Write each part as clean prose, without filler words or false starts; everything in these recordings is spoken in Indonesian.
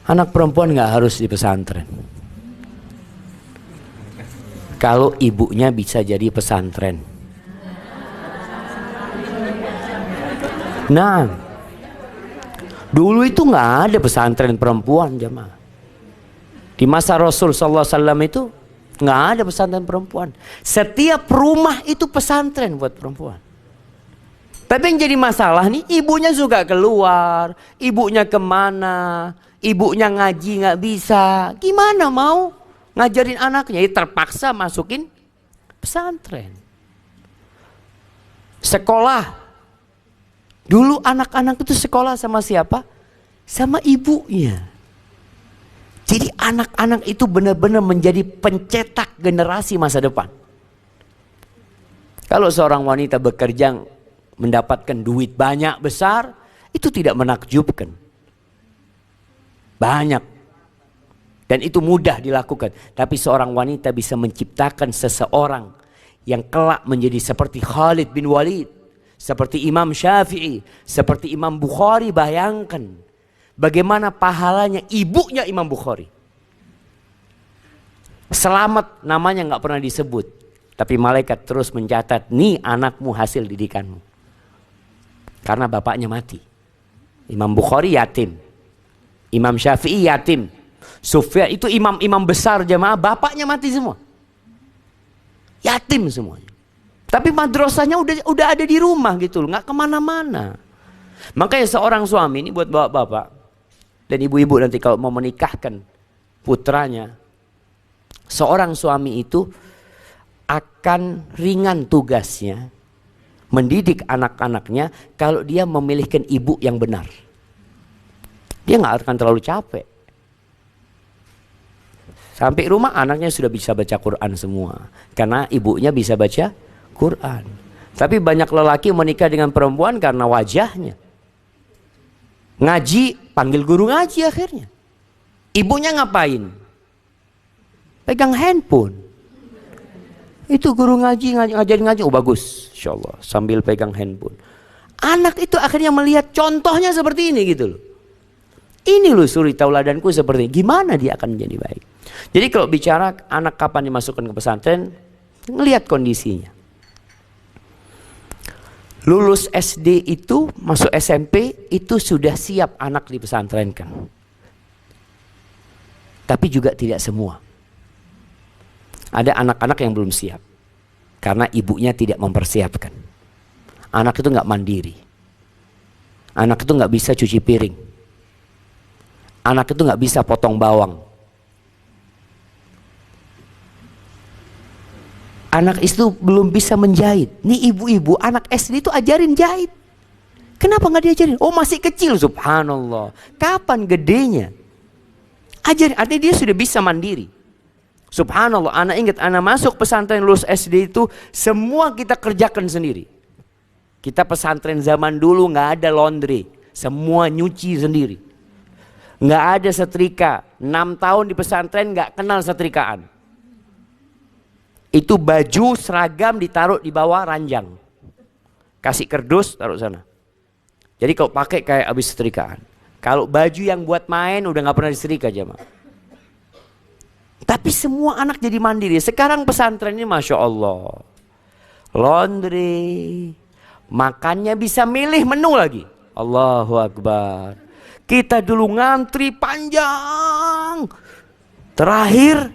Anak perempuan nggak harus di pesantren. Kalau ibunya bisa jadi pesantren. Nah, dulu itu nggak ada pesantren perempuan jemaah. Di masa Rasul sallallahu alaihi wasallam itu nggak ada pesantren perempuan. Setiap rumah itu pesantren buat perempuan. Tapi yang jadi masalah nih, ibunya suka keluar, ibunya kemana, ibunya ngaji nggak bisa, gimana mau ngajarin anaknya? Ya terpaksa masukin pesantren. Sekolah, dulu anak-anak itu sekolah sama siapa? Sama ibunya. Jadi anak-anak itu benar-benar menjadi pencetak generasi masa depan. Kalau seorang wanita bekerja mendapatkan duit banyak besar, itu tidak menakjubkan. Banyak. Dan itu mudah dilakukan. Tapi seorang wanita bisa menciptakan seseorang yang kelak menjadi seperti Khalid bin Walid, seperti Imam Syafi'i, seperti Imam Bukhari. Bayangkan bagaimana pahalanya ibunya Imam Bukhari. Selamat namanya nggak pernah disebut, tapi malaikat terus mencatat, nih anakmu hasil didikanmu. Karena bapaknya mati. Imam Bukhari yatim, Imam Syafi'i yatim, Sufyan itu imam-imam besar jemaah, bapaknya mati semua, yatim semuanya. Tapi madrasahnya udah ada di rumah gitu loh, nggak kemana-mana. Makanya seorang suami ini buat bapak-bapak dan ibu-ibu nanti kalau mau menikahkan putranya, seorang suami itu akan ringan tugasnya mendidik anak-anaknya kalau dia memilihkan ibu yang benar. Dia nggak akan terlalu capek. Sampai rumah anaknya sudah bisa baca Quran semua, karena ibunya bisa baca Quran. Tapi banyak lelaki menikah dengan perempuan karena wajahnya. Ngaji, panggil guru ngaji akhirnya. Ibunya ngapain? Pegang handphone. Itu guru ngajarin ngaji, oh bagus, insyaallah, sambil pegang handphone. Anak itu akhirnya melihat contohnya seperti ini gitu loh. Ini loh suri tauladanku seperti ini. Gimana dia akan menjadi baik? Jadi kalau bicara anak kapan dimasukkan ke pesantren, ngelihat kondisinya. Lulus SD itu, masuk SMP itu sudah siap anak dipesantrenkan. Tapi juga tidak semua. Ada anak-anak yang belum siap karena ibunya tidak mempersiapkan. Anak itu nggak mandiri. Anak itu nggak bisa cuci piring. Anak itu nggak bisa potong bawang. Anak itu belum bisa menjahit. Nih ibu-ibu, anak SD itu ajarin jahit. Kenapa nggak diajarin? Oh masih kecil, subhanallah. Kapan gedenya? Ajarin, artinya dia sudah bisa mandiri. Subhanallah, anak ingat, anak masuk pesantren lulus SD itu semua kita kerjakan sendiri. Kita pesantren zaman dulu nggak ada laundry, semua nyuci sendiri. Nggak ada setrika, 6 tahun di pesantren nggak kenal setrikaan. Itu baju seragam ditaruh di bawah ranjang, kasih kerdus taruh sana. Jadi kalau pakai kayak habis setrikaan. Kalau baju yang buat main udah nggak pernah disetrika jemaah. Tapi semua anak jadi mandiri. Sekarang pesantren ini Masya Allah, laundry, makannya bisa milih menu lagi. Allahu Akbar. Kita dulu ngantri panjang, terakhir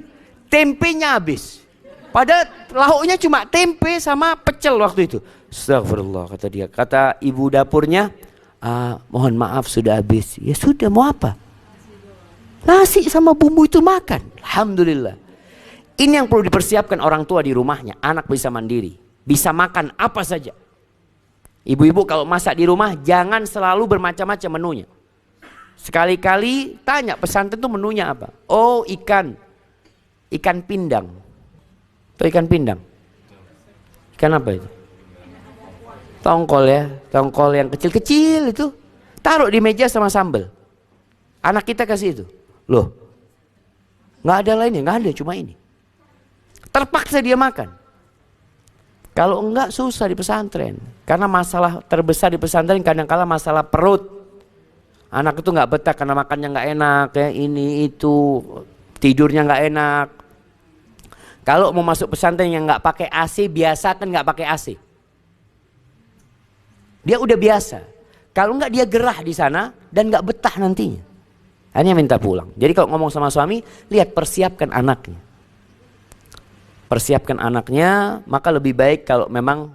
tempenya habis. Padahal lauknya cuma tempe sama pecel waktu itu. Astagfirullah kata dia. Kata ibu dapurnya, mohon maaf sudah habis. Ya sudah, mau apa? Nasi sama bumbu itu makan. Alhamdulillah. Ini yang perlu dipersiapkan orang tua di rumahnya. Anak bisa mandiri, bisa makan apa saja. Ibu-ibu kalau masak di rumah jangan selalu bermacam-macam menunya. Sekali-kali tanya pesantren itu menunya apa. Oh ikan pindang. Itu ikan pindang. Ikan apa itu? Tongkol ya, tongkol yang kecil-kecil itu. Taruh di meja sama sambal. Anak kita kasih itu. Loh, nggak ada lainnya, nggak ada, cuma ini. Terpaksa dia makan. Kalau enggak susah di pesantren. Karena masalah terbesar di pesantren kadang-kala masalah perut. Anak itu nggak betah karena makannya nggak enak, ya ini itu, tidurnya nggak enak. Kalau mau masuk pesantren yang nggak pakai AC, biasakan nggak pakai AC. Dia udah biasa. Kalau nggak dia gerah di sana dan nggak betah nantinya. Hanya minta pulang. Jadi kalau ngomong sama suami, lihat persiapkan anaknya. Persiapkan anaknya, maka lebih baik kalau memang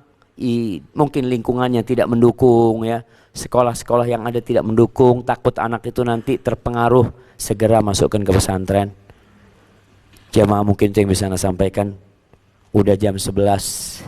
mungkin lingkungannya tidak mendukung ya. Sekolah-sekolah yang ada tidak mendukung, takut anak itu nanti terpengaruh, segera masukkan ke pesantren. Jamaah mungkin itu yang bisa saya sampaikan. Udah jam 11.